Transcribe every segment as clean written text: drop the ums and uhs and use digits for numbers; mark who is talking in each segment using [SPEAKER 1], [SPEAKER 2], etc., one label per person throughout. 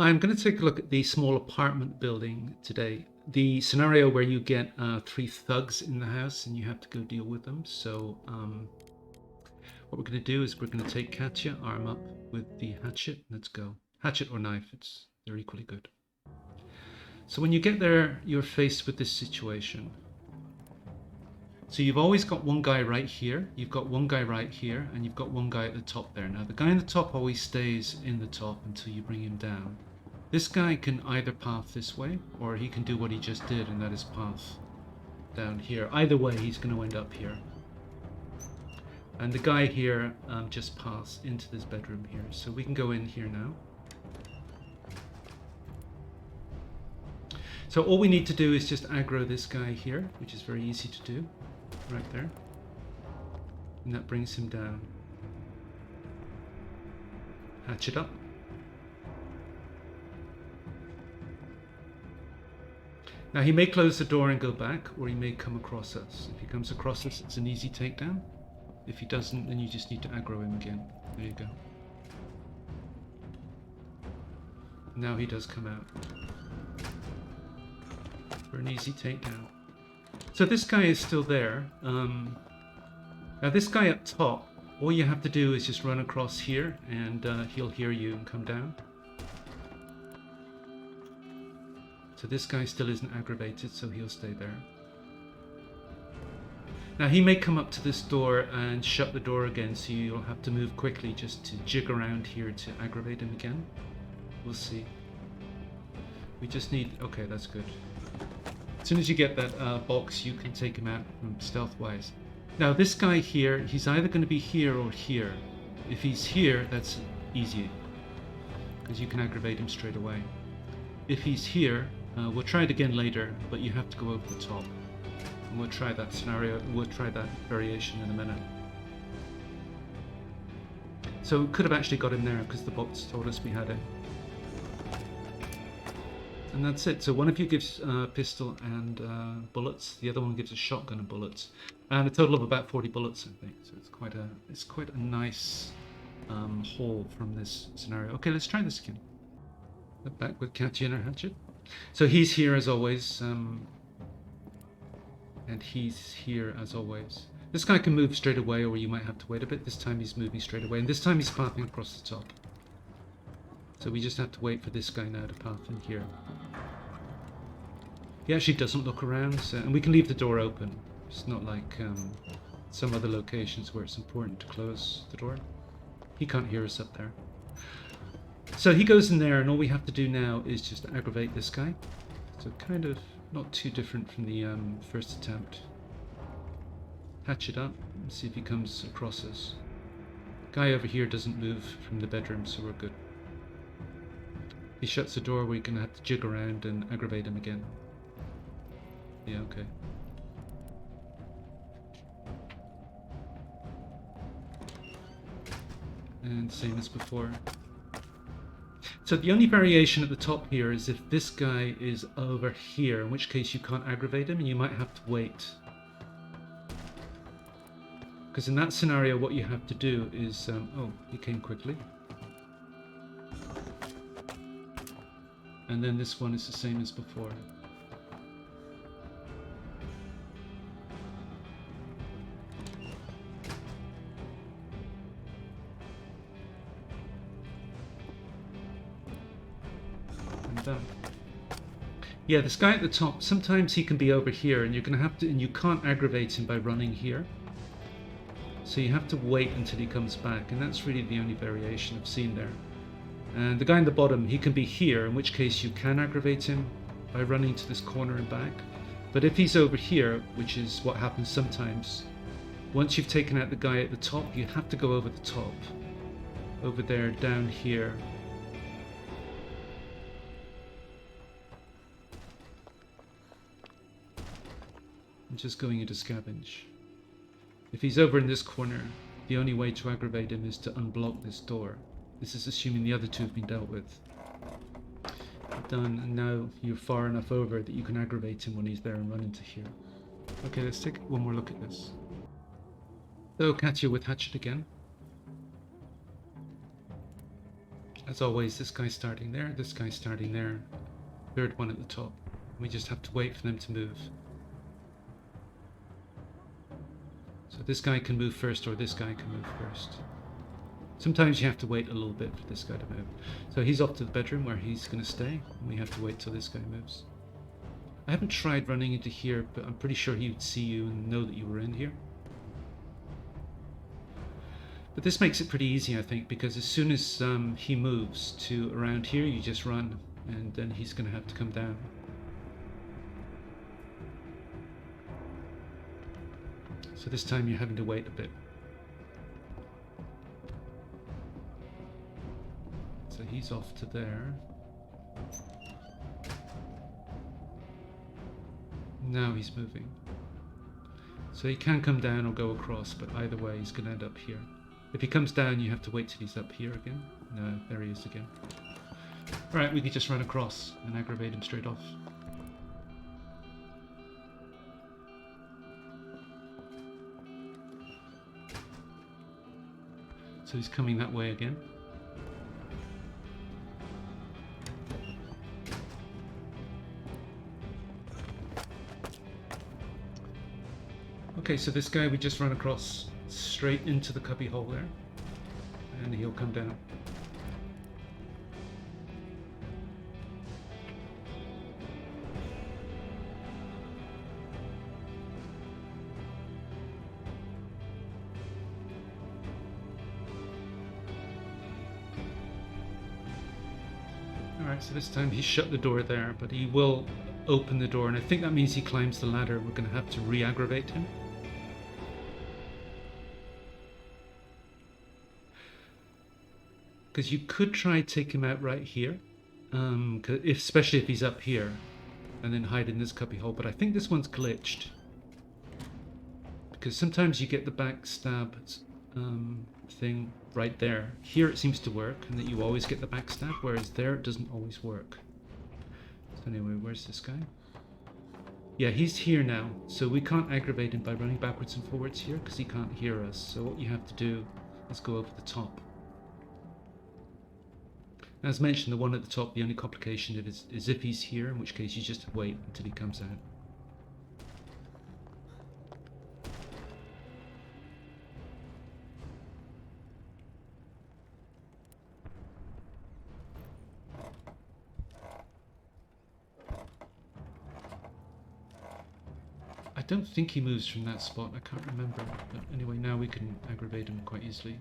[SPEAKER 1] I'm going to take a look at the small apartment building today. The scenario where you get 3 thugs in the house and you have to go deal with them. So what we're going to do is we're going to take Katya, arm up with the hatchet. Let's go. Hatchet or knife, they're equally good. So when you get there, you're faced with this situation. So you've always got one guy right here, you've got one guy right here, and you've got one guy at the top there. Now the guy in the top always stays in the top until you bring him down. This guy can either path this way, or he can do what he just did, and that is path down here. Either way, he's going to end up here. And the guy here just passed into this bedroom here. So we can go in here now. So all we need to do is just aggro this guy here, which is very easy to do, right there. And that brings him down. Hatch it up. Now he may close the door and go back, or he may come across us. If he comes across us, it's an easy takedown. If he doesn't, then you just need to aggro him again. There you go. Now he does come out. For an easy takedown. So this guy is still there. Now this guy up top, all you have to do is just run across here and he'll hear you and come down. So this guy still isn't aggravated, so he'll stay there. Now he may come up to this door and shut the door again, so you'll have to move quickly just to jig around here to aggravate him again. We'll see. We just need... okay, that's good. As soon as you get that box, you can take him out stealth-wise. Now this guy here, he's either going to be here or here. If he's here, that's easy, because you can aggravate him straight away. If he's here, we'll try it again later, but you have to go over the top. And we'll try that scenario, we'll try that variation in a minute. So we could have actually got him there because the box told us we had him. And that's it. So one of you gives a pistol and bullets, the other one gives a shotgun and bullets. And a total of about 40 bullets, I think. So it's quite a nice haul from this scenario. Okay, let's try this again. Back with Katya and her hatchet. So he's here as always, and he's here as always. This guy can move straight away, or you might have to wait a bit. This time he's moving straight away, and this time he's pathing across the top. So we just have to wait for this guy now to path in here. He actually doesn't look around, so, and we can leave the door open. It's not like some other locations where it's important to close the door. He can't hear us up there. So he goes in there, and all we have to do now is just aggravate this guy. So kind of not too different from the first attempt. Hatch it up and see if he comes across us. Guy over here doesn't move from the bedroom, so we're good. He shuts the door, we're going to have to jig around and aggravate him again. Yeah, okay. And same as before. So the only variation at the top here is if this guy is over here, in which case you can't aggravate him and you might have to wait. Because in that scenario what you have to do is... oh, he came quickly. And then this one is the same as before. Yeah, this guy at the top, sometimes he can be over here and you're going to have to, and you can't aggravate him by running here. So you have to wait until he comes back, and that's really the only variation I've seen there. And the guy in the bottom, he can be here, in which case you can aggravate him by running to this corner and back. But if he's over here, which is what happens sometimes, once you've taken out the guy at the top, you have to go over the top. Over there, down here. I'm just going into scavenge. If he's over in this corner, the only way to aggravate him is to unblock this door. This is assuming the other two have been dealt with. Done, and now you're far enough over that you can aggravate him when he's there and run into here. Okay, let's take one more look at this. So Katya with hatchet again. As always, this guy's starting there, this guy's starting there. Third one at the top. We just have to wait for them to move. So this guy can move first, or this guy can move first. Sometimes you have to wait a little bit for this guy to move. So he's off to the bedroom where he's going to stay. And we have to wait till this guy moves. I haven't tried running into here, but I'm pretty sure he would see you and know that you were in here. But this makes it pretty easy, I think, because as soon as he moves to around here, you just run, and then he's going to have to come down. So this time you're having to wait a bit. So he's off to there. Now he's moving. So he can come down or go across, but either way he's going to end up here. If he comes down, you have to wait till he's up here again. No, there he is again. Alright, we could just run across and aggravate him straight off. So he's coming that way again. Okay, so this guy we just run across straight into the cubby hole there, and he'll come down. Alright, so this time he shut the door there, but he will open the door, and I think that means he climbs the ladder. We're going to have to re-aggravate him. Because you could try take him out right here, especially if he's up here, and then hide in this cubby hole, but I think this one's glitched. Because sometimes you get the backstab thing right there. Here it seems to work, and that you always get the backstab, whereas there it doesn't always work. So anyway, where's this guy? Yeah, he's here now, so we can't aggravate him by running backwards and forwards here, because he can't hear us. So what you have to do is go over the top. As mentioned, the one at the top, the only complication is if he's here, in which case you just wait until he comes out. I don't think he moves from that spot, I can't remember, but anyway, now we can aggravate him quite easily.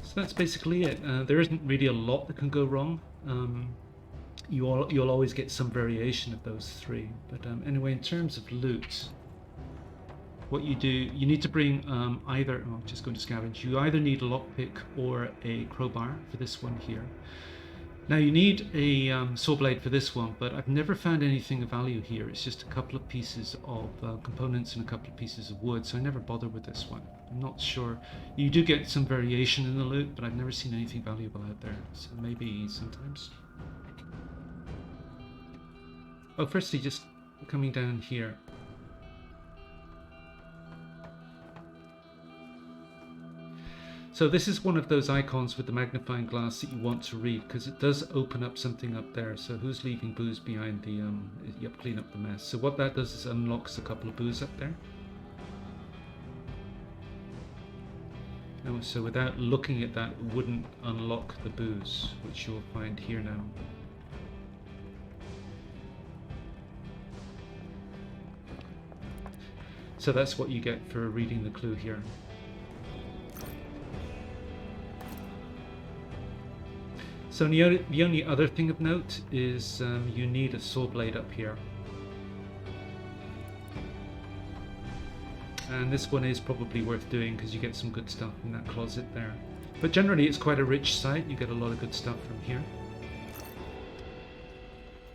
[SPEAKER 1] So that's basically it. There isn't really a lot that can go wrong. You'll always get some variation of those three. But anyway, in terms of loot, what you do, you need to bring either, oh, just going to scavenge, you either need a lockpick or a crowbar for this one here. Now you need a saw blade for this one, but I've never found anything of value here. It's just a couple of pieces of components and a couple of pieces of wood, so I never bother with this one. I'm not sure. You do get some variation in the loot, but I've never seen anything valuable out there, so maybe sometimes. Oh, firstly, just coming down here. So this is one of those icons with the magnifying glass that you want to read, because it does open up something up there. So who's leaving booze behind the, yep, clean up the mess. So what that does is unlocks a couple of booze up there. Now, so without looking at that, it wouldn't unlock the booze, which you'll find here now. So that's what you get for reading the clue here. So the only other thing of note is you need a saw blade up here. And this one is probably worth doing because you get some good stuff in that closet there. But generally it's quite a rich site, you get a lot of good stuff from here.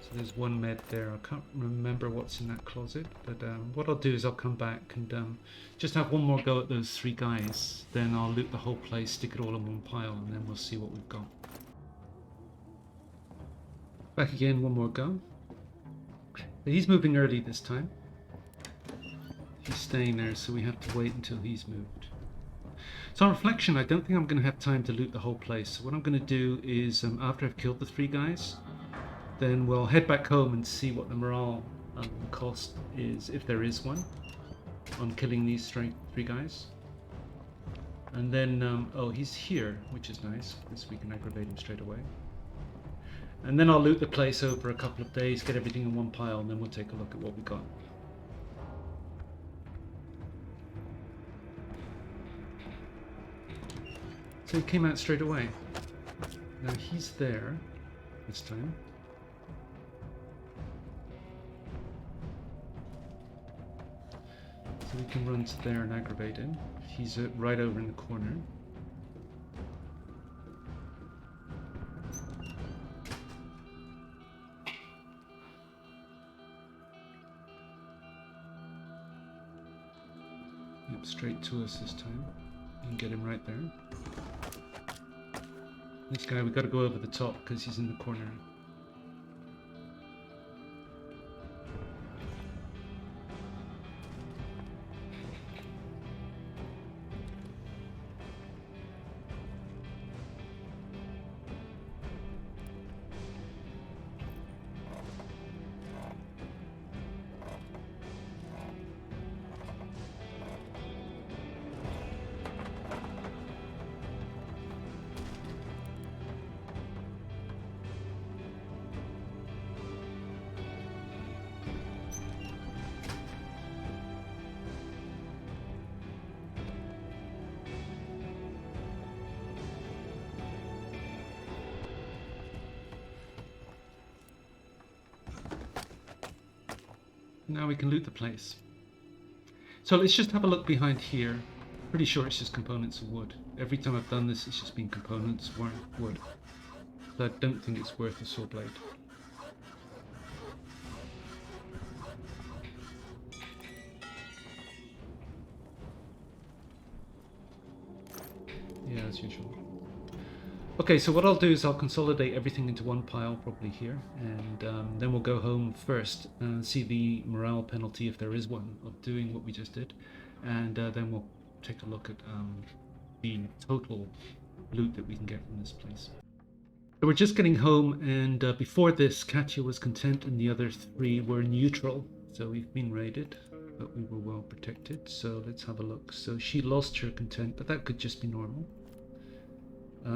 [SPEAKER 1] So there's one med there. I can't remember what's in that closet, but what I'll do is I'll come back and just have one more go at those 3 guys. Then I'll loot the whole place, stick it all in one pile, and then we'll see what we've got. Back again, one more go. But he's moving early this time. He's staying there, so we have to wait until he's moved. So on reflection, I don't think I'm going to have time to loot the whole place. So what I'm going to do is, after I've killed the 3 guys, then we'll head back home and see what the morale cost is, if there is one, on killing these 3 guys. And then, oh, he's here, which is nice, because we can aggravate him straight away. And then I'll loot the place over a couple of days, get everything in one pile, and then we'll take a look at what we got. So he came out straight away. Now he's there this time. So we can run to there and aggravate him. He's right over in the corner. Yep, straight to us this time. You can get him right there. This guy, we got to go over the top because he's in the corner. Now we can loot the place. So let's just have a look behind here. Pretty sure it's just components of wood. Every time I've done this, it's just been components of wood. So I don't think it's worth a saw blade. Yeah, as usual. Okay, so what I'll do is I'll consolidate everything into one pile, probably here, and then we'll go home first and see the morale penalty, if there is one, of doing what we just did, and then we'll take a look at the total loot that we can get from this place. So we're just getting home, and before this, Katya was content and the other 3 were neutral, so we've been raided, but we were well protected. So let's have a look. So she lost her content, but that could just be normal.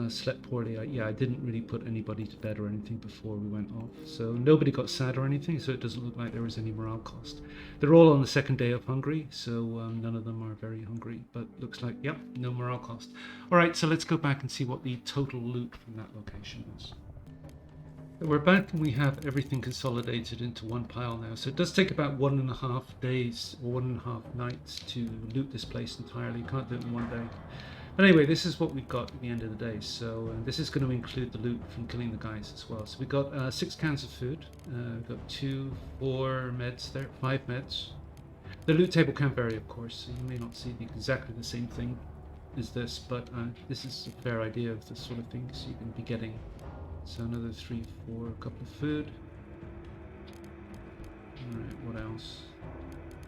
[SPEAKER 1] Slept poorly. Yeah, I didn't really put anybody to bed or anything before we went off, so nobody got sad or anything, so it doesn't look like there was any morale cost. They're all on the 2nd day of hungry, so none of them are very hungry, but looks like, yep, no morale cost. Alright, so let's go back and see what the total loot from that location was. So we're back and we have everything consolidated into one pile now, so it does take about 1.5 days or 1.5 nights to loot this place entirely. You can't do it in one day. But anyway, this is what we've got at the end of the day. So this is going to include the loot from killing the guys as well. So we got 6 cans of food. We've got 2, 4 meds there, 5 meds. The loot table can vary, of course, so you may not see exactly the same thing as this, but this is a fair idea of the sort of things you can be getting. So another 3, 4, a couple of food. Alright, what else?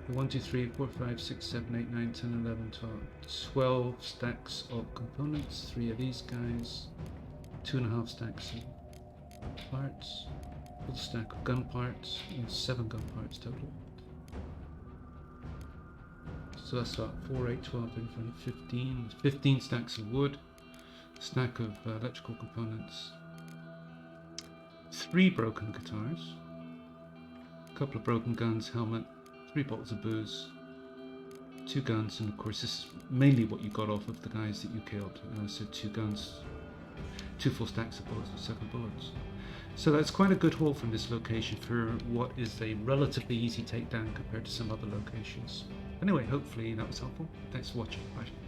[SPEAKER 1] 1, 2, 3, 4, 5, 6, 7, 8, 9, 10, 11, 12 stacks of components, 3 of these guys, 2.5 stacks of parts, full stack of gun parts, and 7 gun parts total. So that's what, 4, 8, 12, 13, 15, 15 stacks of wood, stack of electrical components, 3 broken guitars, a couple of broken guns, helmet, 3 bottles of booze, 2 guns, and of course this is mainly what you got off of the guys that you killed. So 2 guns, 2 full stacks of bullets, and 7 bullets. So that's quite a good haul from this location for what is a relatively easy takedown compared to some other locations. Anyway, hopefully that was helpful. Thanks for watching. Bye.